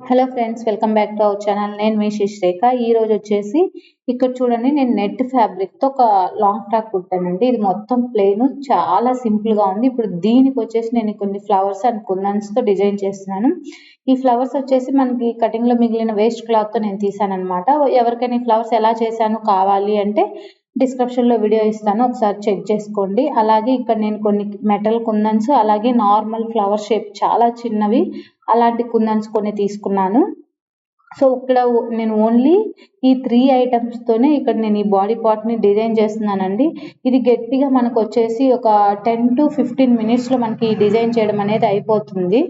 Hello friends, welcome back to our channel. నేను మీ శిశ్రేఖ. ఈ రోజు వచ్చేసి ఇక్కడ చూడండి, నేను నెట్ ఫ్యాబ్రిక్ తో ఒక లాంగ్ ఫ్రాక్ కుట్టానండి. ఇది మొత్తం ప్లెయిన్, చాలా సింపుల్ గా ఉంది. ఇప్పుడు దీనికి వచ్చేసి నేను కొన్ని ఫ్లవర్స్ అండ్ కుందన్స్ తో డిజైన్ చేస్తున్నాను. ఈ ఫ్లవర్స్ వచ్చేసి మనకి కటింగ్ లో మిగిలిన వేస్ట్ క్లాత్ తో నేను తీసాను అనమాట. ఎవరికైనా ఈ ఫ్లవర్స్ ఎలా చేశాను కావాలి అంటే డిస్క్రిప్షన్ లో వీడియో ఇస్తాను, ఒకసారి చెక్ చేసుకోండి. అలాగే ఇక్కడ నేను కొన్ని మెటల్ కుందన్స్, అలాగే నార్మల్ ఫ్లవర్ షేప్ చాలా చిన్నవి అలాంటి కుందన్స్ కొన్ని తీసుకున్నాను. సో ఇక్కడ నేను ఓన్లీ ఈ 3 ఐటమ్స్ తోనే ఇక్కడ నేను ఈ బాడీ పార్ట్ ని డిజైన్ చేస్తున్నానండి. ఇది గట్టిగా మనకు వచ్చేసి ఒక 10 to 15 మినిట్స్ లో మనకి ఈ డిజైన్ చేయడం అనేది అయిపోతుంది.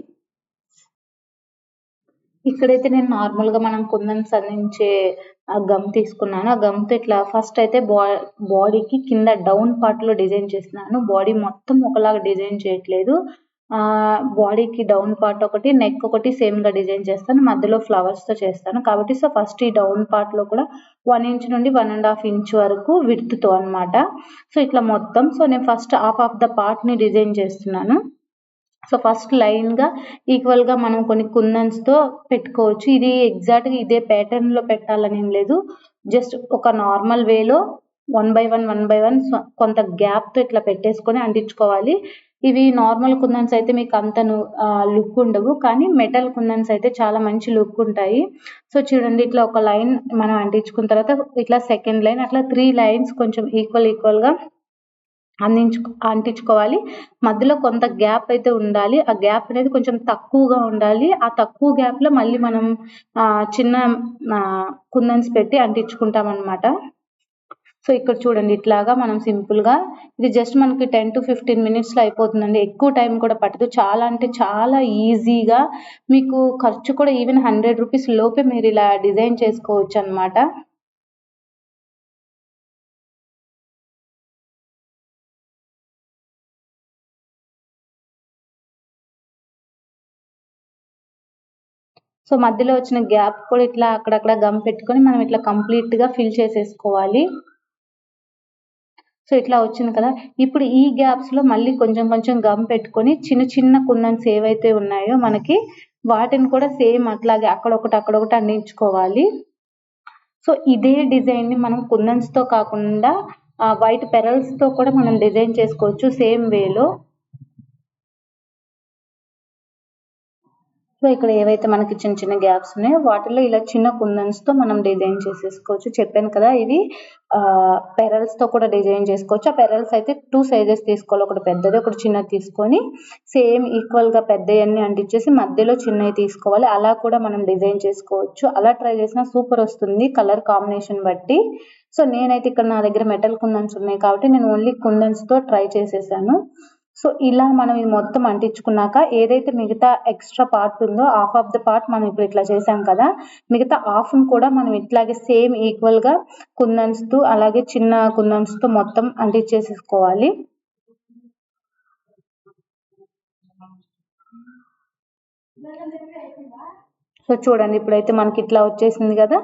ఇక్కడైతే నేను నార్మల్ గా మనం కుందన్స్ అందించే గమ్ తీసుకున్నాను. ఆ గమ్ తో ఇట్లా ఫస్ట్ అయితే బాడీకి కింద డౌన్ పార్ట్ లో డిజైన్ చేస్తున్నాను. బాడీ మొత్తం ఒకలాగా డిజైన్ చేయట్లేదు. బాడీకి డౌన్ పార్ట్ ఒకటి, నెక్ ఒకటి సేమ్ గా డిజైన్ చేస్తాను. మధ్యలో ఫ్లవర్స్ తో చేస్తాను కాబట్టి సో ఫస్ట్ ఈ డౌన్ పార్ట్ లో కూడా 1 ఇంచ్ నుండి 1.5 ఇంచ్ వరకు విడ్త్ తో అన్నమాట. సో ఇట్లా మొత్తం నేను first half of the part ని డిజైన్ చేస్తున్నాను. సో ఫస్ట్ లైన్ గా ఈక్వల్ గా మనం కొన్ని కుందన్స్ తో పెట్టుకోవచ్చు. ఇది ఎగ్జాక్ట్ గా ఇదే ప్యాటర్న్ లో పెట్టాలని ఏం లేదు. జస్ట్ ఒక నార్మల్ వేలో 1 by 1 కొంత గ్యాప్ తో ఇట్లా పెట్టేసుకొని అంటించుకోవాలి. ఇవి నార్మల్ కుందన్స్ అయితే మీకు అంత లుక్ ఉండవు, కానీ మెటల్ కుందన్స్ అయితే చాలా మంచి లుక్ ఉంటాయి. సో చూడండి, ఇట్లా ఒక లైన్ మనం అంటించుకున్న తర్వాత ఇట్లా సెకండ్ లైన్, అట్లా 3 లైన్స్ కొంచెం ఈక్వల్ గా అంటించుకోవాలి. మధ్యలో కొంత గ్యాప్ అయితే ఉండాలి. ఆ గ్యాప్ అనేది కొంచెం తక్కువగా ఉండాలి. ఆ తక్కువ గ్యాప్ లో మళ్ళీ మనం చిన్న కుందన్స్ పెట్టి అంటించుకుంటాం అన్నమాట. సో ఇక్కడ చూడండి, ఇట్లాగా మనం సింపుల్ గా ఇది జస్ట్ మనకి 10 to 15 మినిట్స్ లో అయిపోతుందండి. ఎక్కువ టైం కూడా పట్టదు. చాలా అంటే చాలా ఈజీగా, మీకు ఖర్చు కూడా ఈవెన్ 100 రూపీస్ లోపే మీరు ఇలా డిజైన్ చేసుకోవచ్చు అన్నమాట. సో మధ్యలో వచ్చిన గ్యాప్ కూడా ఇట్లా అక్కడక్కడ గమ్ పెట్టుకొని మనం ఇట్లా కంప్లీట్ గా ఫిల్ చేసేసుకోవాలి. సో ఇట్లా వచ్చింది కదా. ఇప్పుడు ఈ గ్యాప్స్ లో మళ్ళీ కొంచెం కొంచెం గమ్ పెట్టుకొని చిన్న చిన్న కుందన్స్ ఏవైతే ఉన్నాయో మనకి వాటిని కూడా సేమ్ అట్లాగే అక్కడొకటి అంటించుకోవాలి. సో ఇదే డిజైన్ ని మనం కుందన్స్ తో కాకుండా వైట్ పెరల్స్ తో కూడా మనం డిజైన్ చేసుకోవచ్చు సేమ్ వేలో. సో ఇక్కడ ఏవైతే మనకి చిన్న చిన్న గ్యాప్స్ ఉన్నాయో వాటిలో ఇలా చిన్న కుందన్స్ తో మనం డిజైన్ చేసేసుకోవచ్చు. చెప్పాను కదా, ఇది పెరల్స్ తో కూడా డిజైన్ చేసుకోవచ్చు. ఆ పెరల్స్ అయితే 2 సైజెస్ తీసుకోవాలి, ఒకటి పెద్దది ఒకటి చిన్నది తీసుకొని సేమ్ ఈక్వల్ గా పెద్దవన్నీ అంటించేసి మధ్యలో చిన్నవి తీసుకోవాలి. అలా కూడా మనం డిజైన్ చేసుకోవచ్చు. అలా ట్రై చేసినా సూపర్ వస్తుంది కలర్ కాంబినేషన్ బట్టి. సో నేనైతే ఇక్కడ నా దగ్గర మెటల్ కుందన్స్ ఉన్నాయి కాబట్టి నేను ఓన్లీ కుందన్స్ తో ట్రై చేసేసాను. సో ఇలా మనం ఇది మొత్తం అంటించుకున్నాక ఏదైతే మిగతా ఎక్స్ట్రా పార్ట్ ఉందో హాఫ్ ఆఫ్ ద పార్ట్ మనం ఇప్పుడు ఇట్లా చేసాం కదా, మిగతా హాఫ్ కూడా మనం ఇట్లాగే సేమ్ ఈక్వల్ గా కుందన్స్ తో అలాగే చిన్న కుందన్స్ తో మొత్తం అంటించేసుకోవాలి. సో చూడండి, ఇప్పుడైతే మనకి ఇట్లా వచ్చేసింది కదా.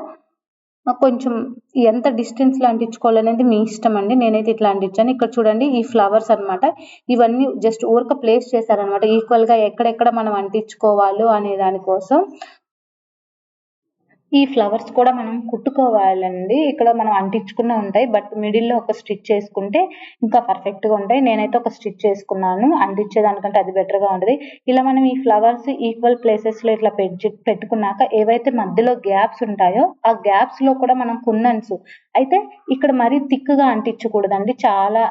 కొంచెం ఎంత డిస్టెన్స్ లో అంటించుకోవాలనేది మీ ఇష్టం అండి. నేనైతే ఇట్లా అంటించాను. ఇక్కడ చూడండి, ఈ ఫ్లవర్స్ అన్నమాట. ఇవన్నీ జస్ట్ ఊరక ప్లేస్ చేశారనమాట ఈక్వల్ గా ఎక్కడెక్కడ మనం అంటించుకోవాలో అనే దానికోసం. ఈ ఫ్లవర్స్ కూడా మనం కుట్టుకోవాలండి. ఇక్కడ మనం అంటించుకున్న ఉంటాయి, బట్ మిడిల్ లో ఒక స్టిచ్ చేసుకుంటే ఇంకా పర్ఫెక్ట్ గా ఉంటాయి. నేనైతే ఒక స్టిచ్ చేసుకున్నాను. అంటించే దానికంటే అది బెటర్ గా ఉంటది. ఇలా మనం ఈ ఫ్లవర్స్ ఈక్వల్ ప్లేసెస్ లో ఇట్లా పెట్టుకున్నాక ఏవైతే మధ్యలో గ్యాప్స్ ఉంటాయో ఆ గ్యాప్స్ లో కూడా మనం కుందన్స్ అయితే ఇక్కడ మరీ థిక్ గా అంటించకూడదండి. చాలా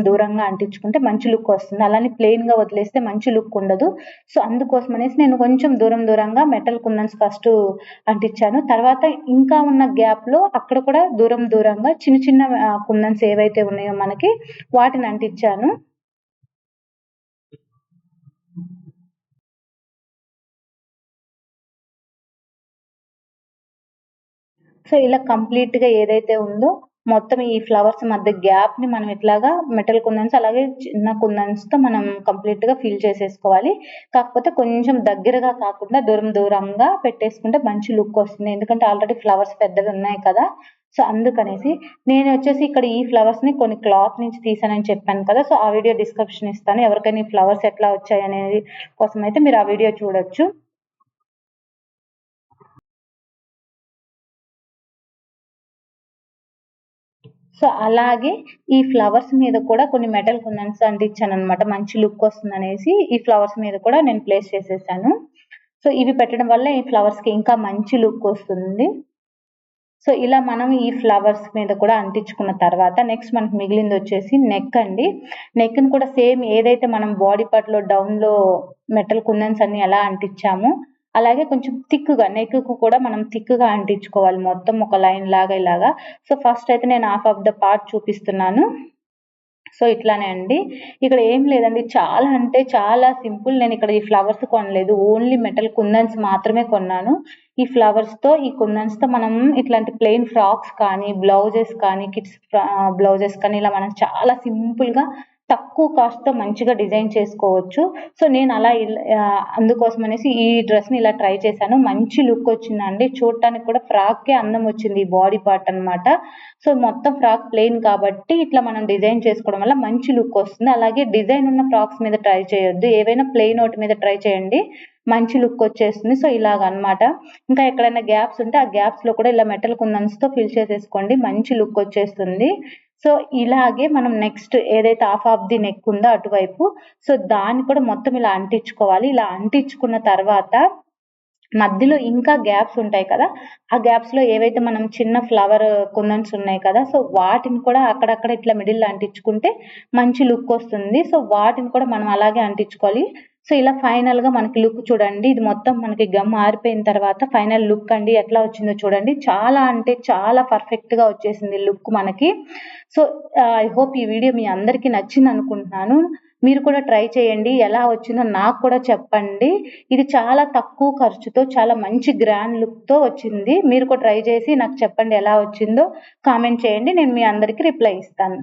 దూరంగా అంటించుకుంటే మంచి లుక్ వస్తుంది. అలానే ప్లెయిన్ గా వదిలేస్తే మంచి లుక్ ఉండదు. సో అందుకోసం అనేసి నేను కొంచెం దూరంగా మెటల్ కుందన్స్ ఫస్ట్ అంటించాను. తర్వాత ఇంకా ఉన్న గ్యాప్ లో అక్కడ కూడా దూరంగా చిన్న చిన్న కుందన్స్ ఏవైతే ఉన్నాయో మనకి వాటిని అంటించాను. సో ఇలా కంప్లీట్ గా ఏదైతే ఉందో మొత్తం ఈ ఫ్లవర్స్ మధ్య గ్యాప్ ని మనం ఇట్లాగా మెటల్ కుందన్స్ అలాగే చిన్న కుందన్స్ తో మనం కంప్లీట్ గా ఫిల్ చేసేసుకోవాలి. కాకపోతే కొంచెం దగ్గరగా కాకుండా దూరంగా పెట్టేసుకుంటే మంచి లుక్ వస్తుంది. ఎందుకంటే ఆల్రెడీ ఫ్లవర్స్ పెద్దవి ఉన్నాయి కదా. సో అందుకనేసి నేను వచ్చేసి ఇక్కడ ఈ ఫ్లవర్స్ ని కొన్ని క్లాత్ నుంచి తీసానని చెప్పాను కదా. సో ఆ వీడియో డిస్క్రిప్షన్ ఇస్తాను. ఎవరికైనా ఈ ఫ్లవర్స్ ఎట్లా వచ్చాయి అనేది కోసం అయితే మీరు ఆ వీడియో చూడొచ్చు. సో అలాగే ఈ ఫ్లవర్స్ మీద కూడా కొన్ని మెటల్ కుందన్స్ అంటించాను అనమాట, మంచి లుక్ వస్తుంది అనేసి ఈ ఫ్లవర్స్ మీద కూడా నేను ప్లేస్ చేసేసాను. సో ఇవి పెట్టడం వల్ల ఈ ఫ్లవర్స్ కి ఇంకా మంచి లుక్ వస్తుంది. సో ఇలా మనం ఈ ఫ్లవర్స్ మీద కూడా అంటించుకున్న తర్వాత నెక్స్ట్ మనకు మిగిలింది వచ్చేసి నెక్ అండి. నెక్ ని కూడా సేమ్ ఏదైతే మనం బాడీ పార్ట్ లో డౌన్ లో మెటల్ కుందన్స్ అన్ని ఎలా అంటించామో అలాగే కొంచెం థిక్గా నెక్ కు కూడా మనం థిక్గా అంటించుకోవాలి, మొత్తం ఒక లైన్ లాగా ఇలాగా. సో ఫస్ట్ అయితే నేను హాఫ్ ఆఫ్ ద పార్ట్ చూపిస్తున్నాను. సో ఇట్లానే అండి, ఇక్కడ ఏం లేదండి, చాలా అంటే చాలా సింపుల్. నేను ఇక్కడ ఈ ఫ్లవర్స్ కొనలేదు, ఓన్లీ మెటల్ కుందన్స్ మాత్రమే కొన్నాను. ఈ ఫ్లవర్స్ తో ఈ కుందన్స్ తో మనం ఇట్లాంటి ప్లెయిన్ ఫ్రాక్స్ కానీ బ్లౌజెస్ కానీ కిడ్స్ బ్లౌజెస్ కానీ ఇలా మనం చాలా సింపుల్ గా తక్కువ కాస్ట్ తో మంచిగా డిజైన్ చేసుకోవచ్చు. సో నేను అలా అందుకోసం అనేసి ఈ డ్రెస్ ని ఇలా ట్రై చేశాను. మంచి లుక్ వచ్చిందండి, చూడటానికి కూడా ఫ్రాక్ కే అందం వచ్చింది ఈ బాడీ పార్ట్ అన్నమాట. సో మొత్తం ఫ్రాక్ ప్లెయిన్ కాబట్టి ఇట్లా మనం డిజైన్ చేసుకోవడం వల్ల మంచి లుక్ వస్తుంది. అలాగే డిజైన్ ఉన్న ఫ్రాక్స్ మీద ట్రై చేయొద్దు, ఏవైనా ప్లెయిన్ ఒకటి మీద ట్రై చేయండి, మంచి లుక్ వచ్చేస్తుంది. సో ఇలాగ అన్నమాట. ఇంకా ఎక్కడైనా గ్యాప్స్ ఉంటే ఆ గ్యాప్స్ లో కూడా ఇలా మెటల్ కుందన్స్ తో ఫిల్ చేసేసుకోండి, మంచి లుక్ వచ్చేస్తుంది. సో ఇలాగే మనం నెక్స్ట్ ఏదైతే హాఫ్ ఆఫ్ ది నెక్ ఉందో అటువైపు, సో దాన్ని కూడా మొత్తం ఇలా అంటించుకోవాలి. ఇలా అంటించుకున్న తర్వాత మధ్యలో ఇంకా గ్యాప్స్ ఉంటాయి కదా, ఆ గ్యాప్స్ లో ఏవైతే మనం చిన్న ఫ్లవర్ కుందన్స్ ఉన్నాయి కదా, సో వాటిని కూడా అక్కడక్కడ ఇట్లా మిడిల్ అంటించుకుంటే మంచి లుక్ వస్తుంది. సో వాటిని కూడా మనం అలాగే అంటించుకోవాలి. సో ఇలా ఫైనల్ గా మనకి లుక్ చూడండి, ఇది మొత్తం మనకి గమ్ ఆరిపోయిన తర్వాత ఫైనల్ లుక్ అండి ఎట్లా వచ్చిందో చూడండి. చాలా అంటే చాలా పర్ఫెక్ట్ గా వచ్చేసింది లుక్ మనకి. సో ఐ హోప్ ఈ వీడియో మీ అందరికీ నచ్చింది అనుకుంటున్నాను. మీరు కూడా ట్రై చేయండి, ఎలా వచ్చిందో నాకు కూడా చెప్పండి. ఇది చాలా తక్కువ ఖర్చుతో చాలా మంచి గ్రాండ్ లుక్ తో వచ్చింది. మీరు కూడా ట్రై చేసి నాకు చెప్పండి ఎలా వచ్చిందో, కామెంట్ చేయండి, నేను మీ అందరికీ రిప్లై ఇస్తాను.